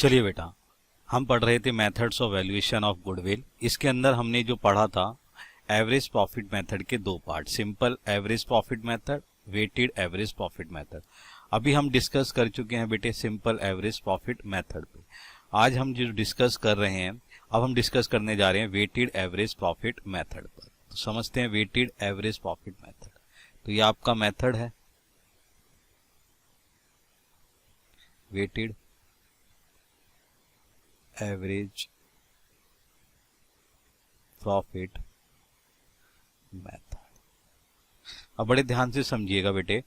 चलिए बेटा, हम पढ़ रहे थे methods of valuation of goodwill. इसके अंदर हमने जो पढ़ा था एवरेज प्रॉफिट मेथड के दो part, simple average profit method, weighted average profit method. अभी हम डिस्कस कर चुके हैं बेटे सिंपल एवरेज प्रॉफिट मेथड पे। आज हम जो डिस्कस कर रहे हैं, अब हम डिस्कस करने जा रहे हैं वेटेड एवरेज प्रॉफिट मेथड पर। तो समझते हैं वेटेड एवरेज प्रॉफिट मेथड। तो ये आपका मेथड है वेटेड एवरेज प्रॉफिट मेथड। अब बड़े ध्यान से समझिएगा बेटे,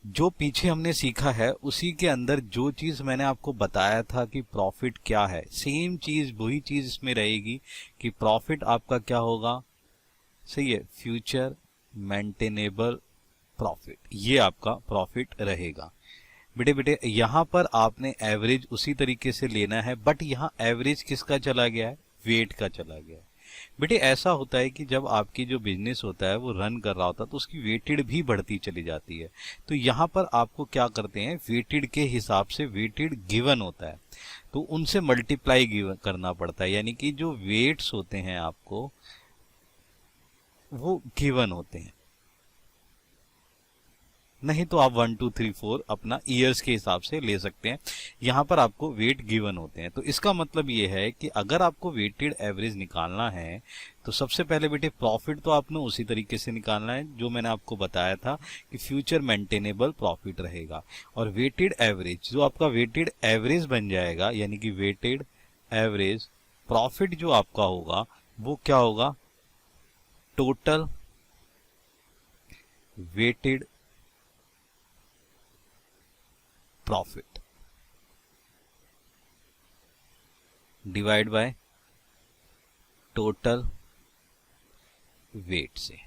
जो पीछे हमने सीखा है उसी के अंदर जो चीज मैंने आपको बताया था कि प्रॉफिट क्या है, सेम चीज वही चीज इसमें रहेगी कि प्रॉफिट आपका क्या होगा। सही है, फ्यूचर मेंटेनेबल प्रॉफिट, ये आपका प्रॉफिट रहेगा। बेटे बेटे यहां पर आपने एवरेज उसी तरीके से लेना है, बट यहां एवरेज किसका चला गया है, वेट का चला गया है। बेटे ऐसा होता है कि जब आपकी जो बिजनेस होता है वो रन कर रहा होता है तो उसकी वेटेड भी बढ़ती चली जाती है। तो यहाँ पर आपको क्या करते हैं, वेटेड के हिसाब से वेटेड गिवन होता है तो उनसे मल्टीप्लाई गिवन करना पड़ता है, यानी कि जो वेट्स होते हैं आपको वो गिवन होते हैं। नहीं तो आप 1 2 3 4 अपना ईयर्स के हिसाब से ले सकते हैं, यहां पर आपको वेट गिवन होते हैं। तो इसका मतलब ये है कि अगर आपको वेटेड एवरेज निकालना है तो सबसे पहले बेटे प्रॉफिट तो आपने उसी तरीके से निकालना है जो मैंने आपको बताया था कि फ्यूचर मेंटेनेबल प्रॉफिट रहेगा। और वेटेड एवरेज जो आपका वेटेड एवरेज बन जाएगा, यानी कि वेटेड एवरेज प्रॉफिट जो आपका होगा वो क्या होगा, total weighted profit divide by total weight से।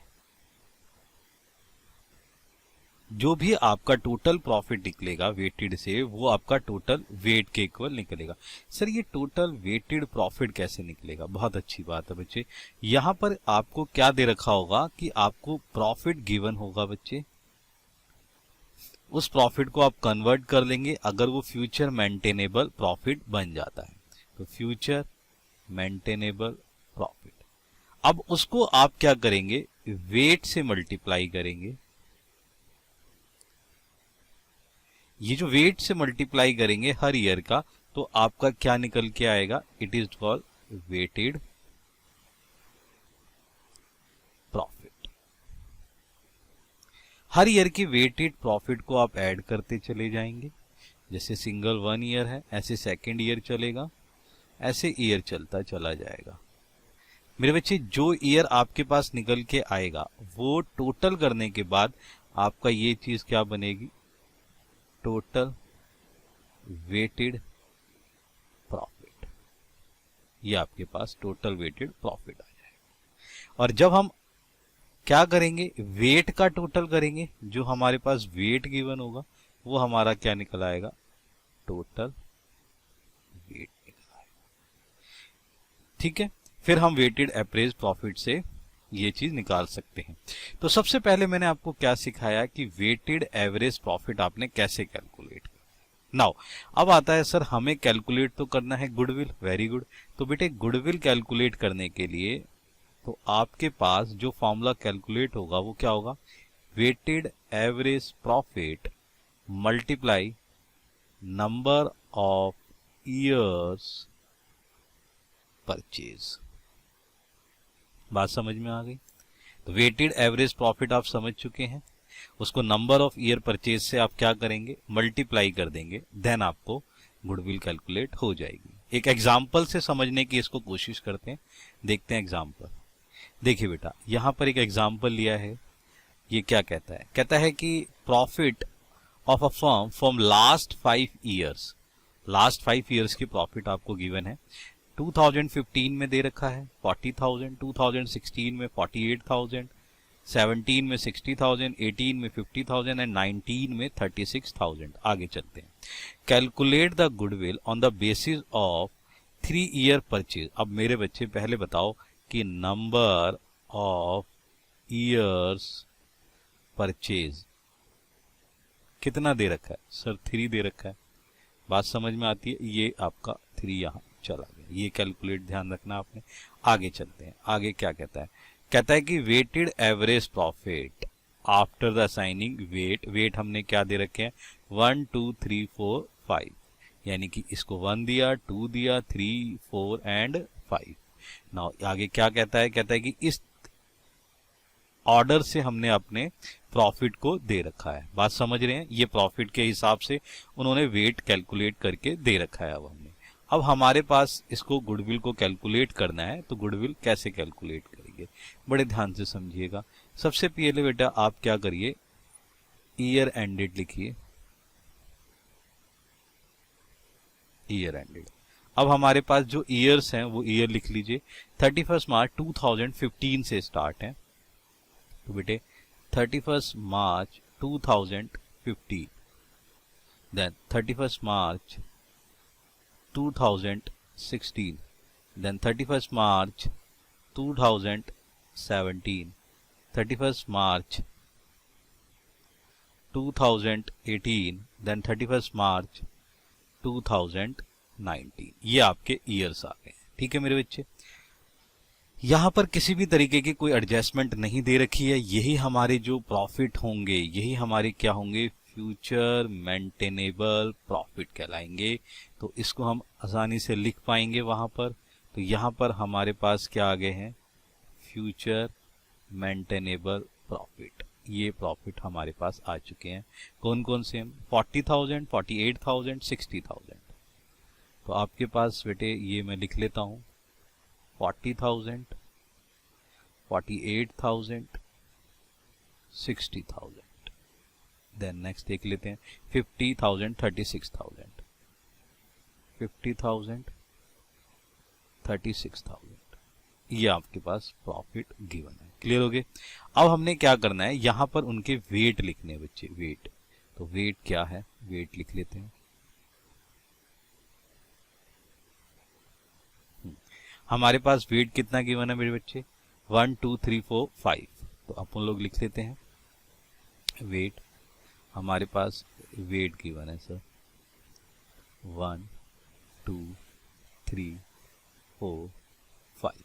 जो भी आपका टोटल प्रॉफिट निकलेगा वेटेड से वो आपका टोटल वेट के इक्वल निकलेगा। सर ये टोटल वेटेड प्रॉफिट कैसे निकलेगा, बहुत अच्छी बात है बच्चे। यहां पर आपको क्या दे रखा होगा कि आपको प्रॉफिट गिवन होगा बच्चे, उस प्रॉफिट को आप कन्वर्ट कर लेंगे अगर वो फ्यूचर मेंटेनेबल प्रॉफिट बन जाता है तो फ्यूचर मेंटेनेबल प्रॉफिट। अब उसको आप क्या करेंगे, वेट से मल्टीप्लाई करेंगे। ये जो वेट से मल्टीप्लाई करेंगे हर ईयर का तो आपका क्या निकल के आएगा, it is called weighted profit. हर ईयर की वेटेड प्रॉफिट को आप ऐड करते चले जाएंगे। जैसे सिंगल 1 ईयर है ऐसे सेकेंड ईयर चलेगा, ऐसे ईयर चलता चला जाएगा। मेरे बच्चे जो ईयर आपके पास निकल के आएगा वो टोटल करने के बाद आपका ये चीज क्या बनेगी, टोटल वेटेड प्रॉफिट। ये आपके पास टोटल वेटेड प्रॉफिट आ जाएगा। और जब हम क्या करेंगे, वेट का टोटल करेंगे, जो हमारे पास वेट गिवन होगा वो हमारा क्या निकल आएगा, टोटल वेट निकल आएगा। ठीक है, फिर हम वेटेड एवरेज प्रॉफिट से ये चीज निकाल सकते हैं। तो सबसे पहले मैंने आपको क्या सिखाया कि वेटेड एवरेज प्रॉफिट आपने कैसे कैलकुलेट करना है। नाउ अब आता है सर हमें कैलकुलेट तो करना है गुडविल, वेरी गुड। तो बेटे गुडविल कैलकुलेट करने के लिए तो आपके पास जो फॉर्मूला कैलकुलेट होगा वो क्या होगा, weighted average profit multiply number of years purchase. बात समझ में आ गई। तो वेटेड एवरेज प्रॉफिट आप समझ चुके हैं, उसको नंबर ऑफ ईयर परचेज से आप क्या करेंगे, मल्टीप्लाई कर देंगे, देन आपको गुडविल कैलकुलेट हो जाएगी। एक एग्जाम्पल से समझने की इसको कोशिश करते हैं, देखते हैं एग्जाम्पल। देखिए बेटा यहां पर एक एग्जाम्पल लिया है, ये क्या कहता है, कहता है कि profit of a firm from last 5 years, last 5 years की प्रॉफिट आपको गिवन है। 2015 में दे रखा है 40,000, 2016 में 48,000, 17 में 60,000, 18 में 50,000 एंड 19 में 36,000। आगे चलते हैं, calculate the goodwill on the basis of 3 year purchase. अब मेरे बच्चे पहले बताओ कि नंबर ऑफ ईयर्स परचेज कितना दे रखा है, सर 3 दे रखा है। बात समझ में आती है? ये आपका 3 यहाँ चला गया, ये कैलकुलेट ध्यान रखना आपने। आगे चलते हैं, आगे क्या कहता है? कहता है कि weighted average profit after the assigning weight. Weight हमने क्या दे रखे हैं? 1 2 3 4 5, यानी कि इसको 1 दिया, 2 दिया, 3 4 एंड 5। नाउ आगे क्या कहता है? कहता है कि इस ऑर्डर से हमने अपने प्रॉफिट को दे रखा है। बात समझ रहे हैं? ये प्रॉफिट के हिसाब से उन्होंने वेट कैलकुलेट करके दे रखा है। अब हमारे पास इसको गुडविल को कैलकुलेट करना है, तो गुडविल कैसे कैलकुलेट करेंगे? बड़े ध्यान से समझिएगा। सबसे पहले बेटा आप क्या करिए, ईयर एंडेड लिखिए, ईयर एंडेड। अब हमारे पास जो ईयर्स हैं वो ईयर लिख लीजिए। 31 मार्च 2015 से स्टार्ट है, तो बेटे 31 मार्च 2015, देन 31 मार्च 2016, then 31st March 2017, 31st March 2018, then 31st March 2019। ये आपके ईयर्स आ गए। ठीक है मेरे बच्चे, यहां पर किसी भी तरीके की कोई एडजस्टमेंट नहीं दे रखी है। यही हमारे जो प्रॉफिट होंगे, यही हमारे क्या होंगे? फ्यूचर मेंटेनेबल प्रॉफिट कहलाएंगे। तो इसको हम आसानी से लिख पाएंगे वहां पर। तो यहां पर हमारे पास क्या आ गए हैं? Future maintainable profit. ये प्रॉफिट हमारे पास आ चुके हैं। कौन कौन से? 40,000, 48,000, 60,000। तो आपके पास बेटे ये मैं लिख लेता हूं, 40,000, 48,000, 60,000। देन नेक्स्ट देख लेते हैं 50,000, 36,000, 50,000, 36,000। ये आपके पास प्रॉफिट गिवन है। क्लियर हो गए? अब हमने क्या करना है, यहां पर उनके वेट लिखने हैं बच्चे, वेट। तो वेट क्या है? वेट लिख लेते हैं। हमारे पास वेट कितना गिवन है मेरे बच्चे? 1 2 3 4 5। तो अपन लोग लिख लेते हैं वेट। हमारे पास वेट गिवन है सर 1 2 3 4 5।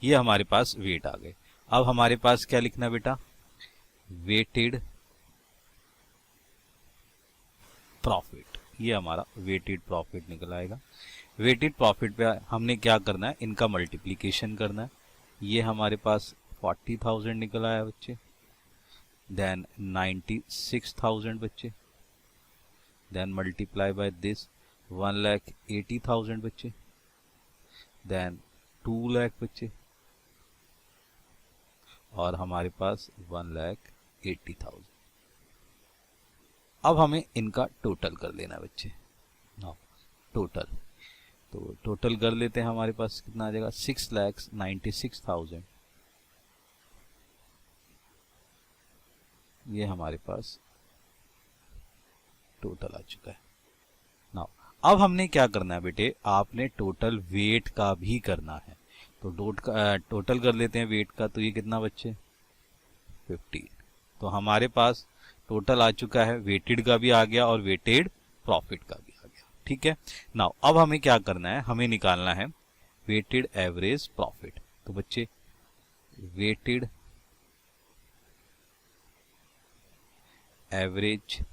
ये हमारे पास वेट आ गए। अब हमारे पास क्या लिखना बेटा? Weighted profit. ये हमारा वेटेड प्रॉफिट निकल आएगा। वेटेड प्रॉफिट पे हमने क्या करना है? इनका मल्टीप्लीकेशन करना है। ये हमारे पास 40,000 निकल आया बच्चे, देन 96,000 बच्चे, देन मल्टीप्लाई बाय दिस 1,80,000 बच्चे, देन 2 लाख बच्चे, और हमारे पास 1,80,000। अब हमें इनका टोटल कर लेना बच्चे। टोटल, तो टोटल कर लेते हैं। हमारे पास कितना आ जाएगा? 6,96,000। ये हमारे पास टोटल आ चुका है। नाउ अब हमने क्या करना है बेटे? आपने टोटल वेट का भी करना है। तो टोटल कर लेते हैं वेट का। तो ये कितना बच्चे? 50। तो हमारे पास टोटल आ चुका है, वेटेड का भी आ गया और वेटेड प्रॉफिट का भी आ गया। ठीक है। नाउ अब हमें क्या करना है? हमें निकालना है वेटेड एवरेज प्रॉफिट। तो बच्चे वेटेड एवरेज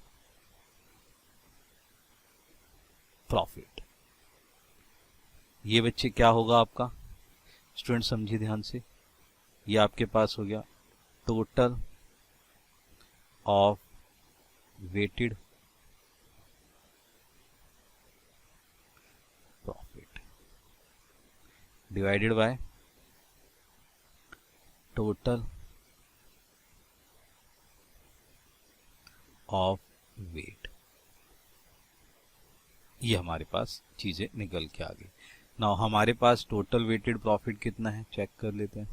प्रॉफिट, ये बच्चे क्या होगा आपका? स्टूडेंट समझिए ध्यान से। ये आपके पास हो गया total of weighted profit divided by total of weight. ये हमारे पास चीजें निकल के आ गई। नाउ हमारे पास टोटल वेटेड प्रॉफिट कितना है? चेक कर लेते हैं।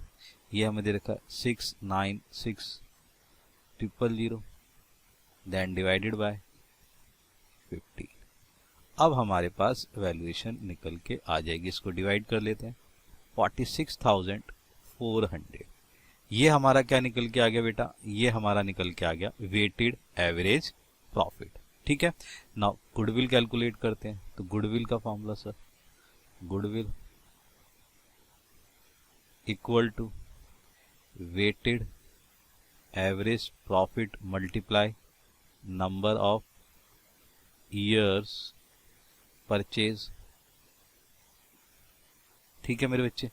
ये हमें दे रखा है 696,000, देन डिवाइडेड बाय 50। अब हमारे पास वैल्यूएशन निकल के आ जाएगी। इसको डिवाइड कर लेते हैं 46,400। ये हमारा क्या निकल के आ गया बेटा? ये हमारा निकल के आ गया वेटेड एवरेज प्रॉफिट। ठीक है। नाउ गुडविल कैलकुलेट करते हैं। तो गुडविल का formula sir, goodwill equal to weighted average profit multiply number of years purchase. ठीक है मेरे बच्चे,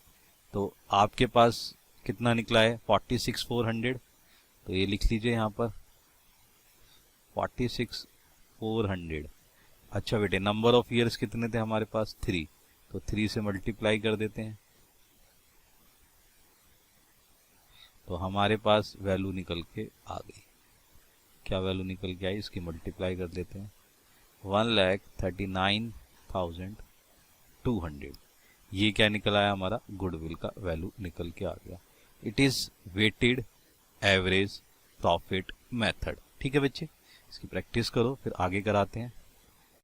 तो आपके पास कितना निकला है 46,400, तो ये लिख लीजिए यहाँ पर 46,400। अच्छा बेटे, नंबर ऑफ ईयर्स कितने थे हमारे पास 3, तो 3 से मल्टीप्लाई कर देते हैं, तो हमारे पास वैल्यू निकल के आ गई। क्या वैल्यू निकल के आई, इसकी मल्टीप्लाई कर देते हैं, 1,39,200। ये क्या निकल आया, हमारा गुडविल का वैल्यू निकल के आ गया। It is weighted average profit method. ठीक है बच्चे, इसकी प्रैक्टिस करो, फिर आगे कराते हैं।